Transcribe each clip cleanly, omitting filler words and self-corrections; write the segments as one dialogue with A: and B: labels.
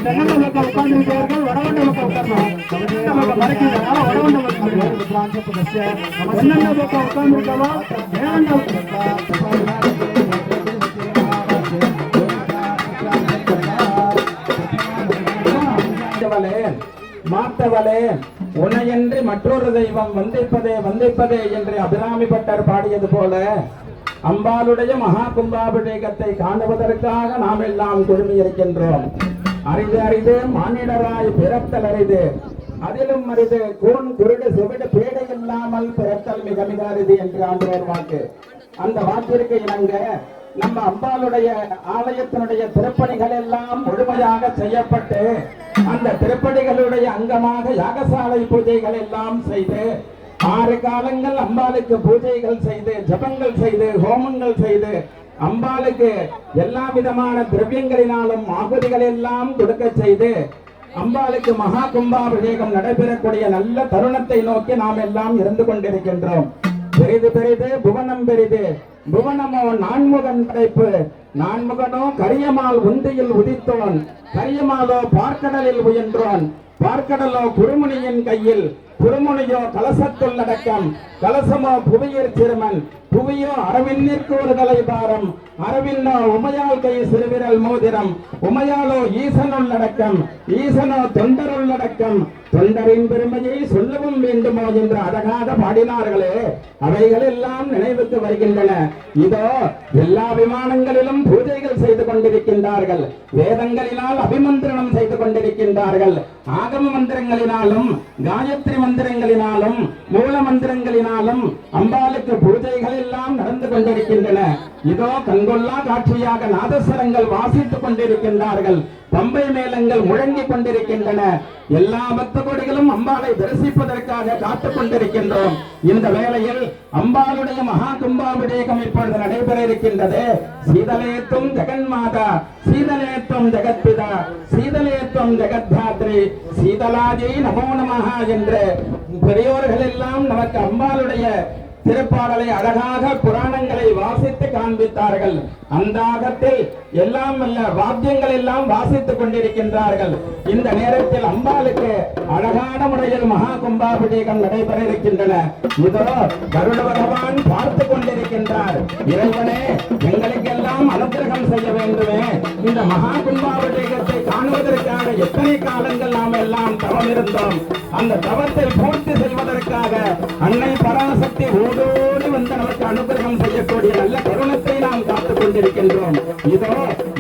A: தென்னந்த பக்கம் உட்கார்ந்துருக்கிறவர்கள் வடவண்ட பக்கம் உட்காரணும். மறைக்கிறதுனால வடவண்ட பக்கம் தென்னந்த பக்கம் உட்கார்ந்துருக்கவா
B: மாத்தவளே உன்னையன்றி மற்றொரு தெய்வம் வந்திப்பதே வந்திப்பதே என்று அபிராமி பட்டர் பாடியது போல அம்பாளுடைய மகா கும்பாபிஷேகத்தை காணுவதற்காக நாம் எல்லாம் குழுமி இருக்கின்றோம். அரிது அரிது மானிடராய் பிறத்தல் அரிது, அதிலும் அரிது கூன் குருடு செவிடு பேடை இல்லாமல் பிறத்தல் மிக மிக அரிது என்று ஆண்டவர் வாக்கு. அந்த வாக்கிற்கு இணங்க நம்ம அம்பாளுடைய ஆலயத்தினுடைய திருப்பணிகள் எல்லாம் முழுமையாக செய்யப்பட்டு அந்த திருப்பணிகளுடைய அங்கமாக யாகசாலை பூஜைகள் எல்லாம் செய்து 6 காலங்கள் அம்பாளுக்கு பூஜைகள் செய்து ஜபங்கள் செய்து ஹோமங்கள் செய்து அம்பாளுக்கு எல்லா விதமான திரவியங்களினாலும் ஆகுதிகள் எல்லாம் கொடுக்க செய்து அம்பாளுக்கு மகா கும்பாபிஷேகம் நடைபெறக்கூடிய நல்ல தருணத்தை நோக்கி நாம் எல்லாம் இருந்து கொண்டிருக்கின்றோம். பெரிது பெரிது புவனம் பெரிது, புவனமோ நான்முகன் படைப்பு, நான்முகனோ கரியமால் உந்தியில் உதித்தோன், கரியமாலோ பார்க்கடலில் உயன்றோன், பார்க்கடலோ குருமுனியின் கையில், குருமுனியோ கலசத்துள் அடக்கம், கலசமோ புவியர் சிறுமன், புவியோ அரவிந்நிற்கு ஒரு தலை பாரம், அரவின்னோ உமையால் கை சிறுவிரல் மோதிரம், உமையாலோ ஈசனுள் அடக்கம், ஈசனோ தொண்டருள் அடக்கம், தொண்டரின் பெருமையை சொல்லவும் வேண்டுமோ என்று அழகாக பாடினார்களே, அவைகள் எல்லாம் நினைவுக்கு வருகின்றன. இதோ எல்லா விமானங்களிலும் பூஜைகள் செய்து கொண்டிருக்கின்றார்கள், வேதங்களினால் அபிமந்திரணம் செய்து கொண்டிருக்கின்றார்கள், ஆகம மந்திரங்களினாலும் காயத்ரி மந்திரங்களினாலும் மூல மந்திரங்களினாலும் அம்பாளுக்கு பூஜைகள் எல்லாம் நடந்து கொண்டிருக்கின்றன. இதோ கண்கொள்ளா காட்சியாக நாதஸ்வரங்கள் வாசித்துக் கொண்டிருக்கின்றார்கள், பம்பை மேளங்கள் முழங்கிக் கொண்டிருக்கின்றன. எல்லா பக்த கோடிகளும் அம்பாளை தரிசிப்பதற்காக காத்துக் கொண்டிருக்கின்றோம். இந்த வேளையில் அம்பாளுடைய மகா கும்பாபிஷேகம் இப்பொழுது நடைபெற இருக்கின்றது. சீதலேத்தும் ஜெகன்மாதா, சீதலேத்தும் ஜெகத்பிதா, சீதலேத்தும் ஜெகத்தாத்ரி, சீதலாஜி நமோ நமஹ என்று பெரியோர்கள் எல்லாம் நமக்கு அம்பாளுடைய திருப்பாடலை அழகாக புராணங்களை வாசித்து காண்பித்தார்கள். அந்த ஆகத்தில் எல்லாம் அல்ல வாத்தியங்கள் எல்லாம் வாசித்துக் கொண்டிருக்கின்றார்கள். இந்த நேரத்தில் அம்பாளுக்கு அழகான முறையில் மகா கும்பாபிஷேகம் நடைபெற இருக்கின்றன. இதோ கருட பகவான் பார்த்து கொண்டிருக்கின்றார். இறைவனே, எங்களுக்கெல்லாம் அனுகிரகம் செய்ய வேண்டுமே, இந்த மகா கும்பாபிஷேகத்தை காணுவதற்காக எத்தனை காலங்கள் நாம் எல்லாம் தவம் இருந்தோம். அந்த தவத்தை பூர்த்தி செய்வதற்காக அன்னை பராசக்தி ஓடோடி வந்து நமக்கு அனுகிரகம் செய்யக்கூடிய நல்ல தருணத்தை நாம் காத்துக் கொண்டிருக்கின்றோம். இதோ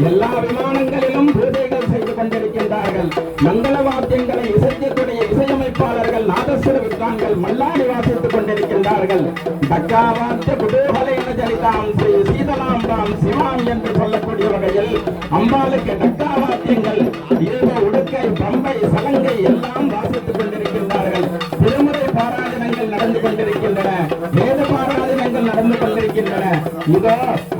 B: எல்லா விமானங்களிலும் பூஜைகள் செய்து கொண்டிருக்கின்றார்கள். மங்கள வாத்தியங்களை இசைக்கக்கூடிய இசையமைப்பாளர்கள் நாதஸ்வர வித்வான்கள் மல்லாடி வாசித்துக் கொண்டிருக்கின்றார்கள். தக்காவாத்திய குதூகலேன ஜலிதாம் ஸ்ரீ சீதலாம்பாம் சிவாம் என்று சொல்லக்கூடிய வகையில் அம்பாளுக்கு தக்கா வாத்தியங்கள் இல்வ உடுக்கை பம்பை சலங்கை எல்லாம் வாசித்துக் கொண்டிருக்கின்றார்கள். திருமுறை பாராயணங்கள் நடந்து கொண்டிருக்கின்றன, வேத பாராயணங்கள் நடந்து கொண்டிருக்கின்றன. இதோ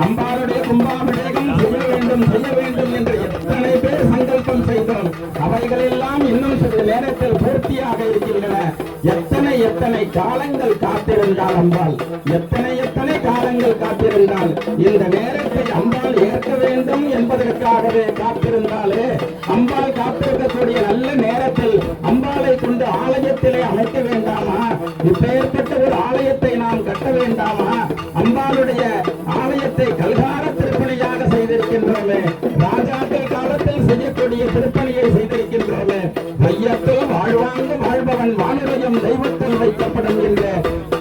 B: அம்பாளுடைய கும்பாபிஷேகம் செய்ய வேண்டும் என்று எத்தனை பேர் சங்கல்பம் செய்தோம். அவைகள் எல்லாம் இன்னும் சிறிது நேரத்தில் பூர்த்தியாக இருக்கின்றன. எத்தனை காலங்கள் காத்திருந்தால் அம்பாள், எத்தனை காலங்கள் காத்திருந்தால் இந்த நேரத்தை அம்பாள் ஏற்க வேண்டும் என்பதற்காகவே காத்திருந்தாலே அம்பாள் காத்திருக்கக்கூடிய நல்ல நேரத்தில் அம்பாளை கொண்டு ஆலயத்திலே அமைக்க வேண்டாமா? இப்பேற்பட்ட ஒரு ஆலயத்தை நாம் கட்ட வேண்டாமா? அம்பாளுடைய ஆலயத்தை கல்கார திருப்பணியாக செய்திருக்கின்றோமே, ராஜாக்கள் காலத்தில் செய்யக்கூடிய திருப்பணியை செய்திருக்கின்றோமே. மையத்தில் வாழ்வாங்கு வாழ்பவன் வானிலையும் தெய்வத்தில் வைக்கப்படும் என்று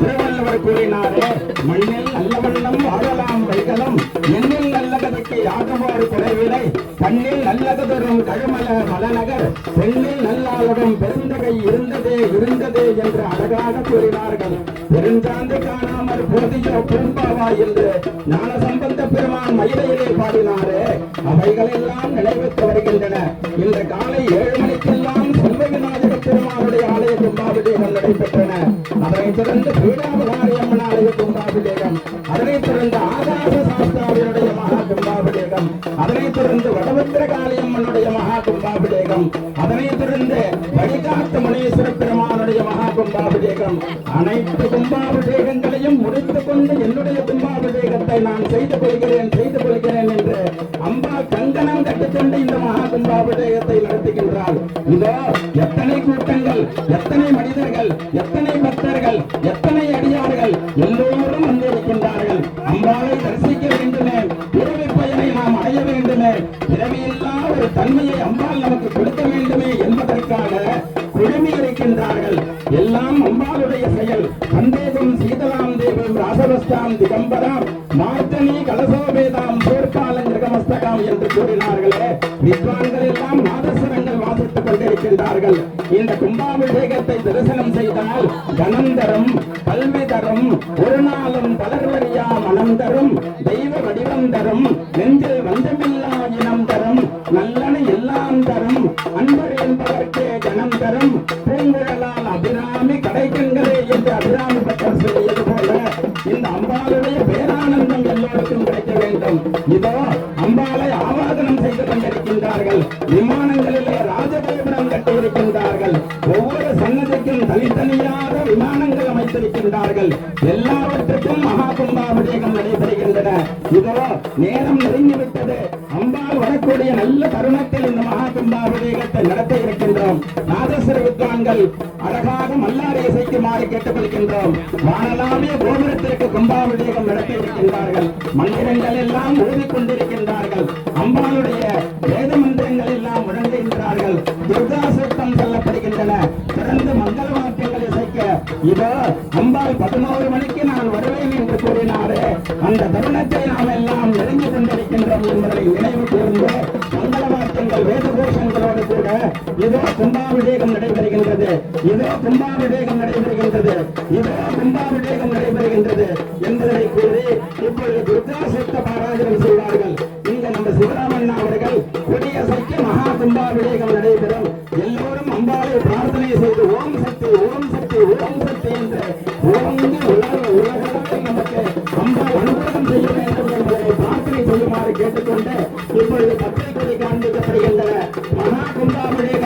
B: திருவள்ளுவர் கூறினாரே. மண்ணில் நல்ல வண்ணம் வாழலாம் வைகளும், எண்ணில் நல்ல கதைக்கு ஆகவாறு குறைவிலை, கண்ணில் நல்லது தரும் கழுமல மலநகர், பெண்ணில் நல்லாளுடன் பெருந்தகை இருந்ததே என்று அழகாக கூறினார்கள். பெருஞ்சாந்து காணாமல் போதியோ பூம்பாவா என்று ஞான சம்பந்த பெருமான் மயிலையிலே பாடினாரே. அவைகள் எல்லாம் நினைவுக்கு வருகின்றன. இந்த காலை 7 மணிக்கெல்லாம் செல்வ விநாயக பெருமானுடைய ஆலய கும்பாபிஷேகம் நடைபெற்றன. அதனைத் தொடர்ந்து பீடாபகாரி அம்மன் ஆலய கும்பாபிஷேகம், அதனைத் தொடர்ந்து ஆகாச சாஸ்திராவினுடைய மகா கும்பாபிஷேகம், அதனைத் தொடர்ந்து வடபத்திர காளியம்மனுடைய மகா கும்பாபிஷேகம், அதனைத் தொடர்ந்து வழிகாட்டு முனீஸ்வர பெருமானுடைய மகா கும்பாபிஷேகம். அனைத்து கும்பாபிஷேகங்களையும் முடித்துக் கொண்டு என்னுடைய கும்பாபிஷேகத்தை நான் செய்து கொள்கிறேன் என்று அம்பாள் கங்கணம் கட்டிக்கொண்டு இந்த மகா கும்பாபிஷேகத்தை நடத்துகின்றாள். இதோ எத்தனை கூட்டங்கள், எத்தனை மனிதர்கள், எத்தனை பக்தர்கள், எத்தனை அடியார்கள் எல்லோரும் வந்திருக்கின்றார்கள். அம்பாளை தரிசிக்க வேண்டுமே, பிறவி பயனை நாம் அடைய வேண்டுமே, பிறவியில்லா ஒரு தன்மையை அம்பாள் நமக்கு கொடுக்க வேண்டுமே என்பதற்காக குழுமி இருக்கின்றார்கள். எல்லாம் அம்பாளுடைய செயல். சந்தேகம் சீதலாம் தேவம் ராசவஸ்தாம் திகம்பராம் மார்த்தனி கலசோபேதாம் சோர்காலம் கிரகமஸ்தகாம் என்று கூறினார்களே, வித்வான்கள் எல்லாம் நாதஸ்வரங்கள் வாசித்துக் கொண்டிருக்கின்றார்கள். இந்த கும்பாபிஷேகத்தை தரிசனம் செய்தால் கனம் தரும், கல்வி தரும், ஒரு நாளும் பலர்வரியா மனம் தரும், தெய்வ வடிவம் தரும், நெஞ்சில் வஞ்சமில்லா இனம் தரும், நல்லன எல்லாம் தரும், அன்பர் என்பதற்கே ஜனம் தரும், பூங்குழலால் அபிராமி கடைக்கண்களே என்று அபிராமி பட்டர் சொல்லியது போல இந்த அம்பாளுடைய பேரானந்தம் எல்லோருக்கும் கிடைக்க வேண்டும். இதோ அம்பாளை ஆவாதனம் செய்து கொண்டிருக்கின்றார்கள். விமானங்களிலே ராஜகோபுரம் கட்டியிருக்கின்றார்கள். ஒவ்வொரு சன்னதிக்கும் தனித்தனியாக விமானங்கள் அமைத்திருக்கின்றார்கள். எல்லாவற்றுக்கும் மகா கும்பாபிஷேகம் நடைபெறுகின்றன. இதோ நேரம் நெருங்கிவிட்டது. அம்பாள் வரக்கூடிய நல்ல தருணத்தில் இந்த மகா கும்பாபிஷேகத்தை நடத்த இருக்கின்றோம். நாதஸ்வர வித்வான்கள் அழகாக மல்லாரி இசைக்குமாறு கேட்டுக்கொள்கின்றோம். வானலாவிய கோபுரத்திற்கு கும்பாபிஷேகம் நடத்த இருக்கின்றார்கள். மந்திரங்கள் எல்லாம் ஓதிக்கொண்டிருக்கின்றார்கள். அம்பாளுடைய வேத மந்திரங்கள் எல்லாம் முழங்குகின்றார்கள். துர்கா சூக்தம் சொல்லப்படுகின்றன. சிறந்த மங்கள வாக்கியங்கள் இசைக்க இதோ அம்பாள் 11 மணிக்கு நான் வருவேன் என்று கூறினாரே, அந்த தருணத்தை நாம் எல்லாம் நெருங்கிக் கொண்டிருக்கின்றோம் என்பதை நினைவு கூர்ந்து மங்கள வாக்கியங்கள் வேத கோஷங்களோடு கூட இதோ கும்பாபிஷேகம் நடைபெறுகின்றது, இதோ கும்பாபிஷேகம் நடைபெறுகின்றது, இதோ கும்பாபிஷேகம் நடைபெறுகின்றது என்பதை கூறி இப்பொழுது துர்கா சூக்த பாராயணம் செய்வார்கள். இங்க நம்ம சிவராமண்ணா அவர்கள் கொடியசைக்கு மகா கும்பாபிஷேகம் நடைபெறும். எல்லோரும் அம்பாளை பிரார்த்தனை செய்து ஓம் சக்தி ஓம் சக்தி ஓம் சக்தி என்று ஓங்கி உலகளவில் நமக்கு அம்பாள் அனுகிரகம் செய்ய வேண்டும் என்பதை பிரார்த்தனை செய்யுமாறு கேட்டுக்கொண்டு இப்பொழுது பத்திரை கொடி காண்பிக்கப்படுகின்றன. மகா கும்பாபிஷேகம்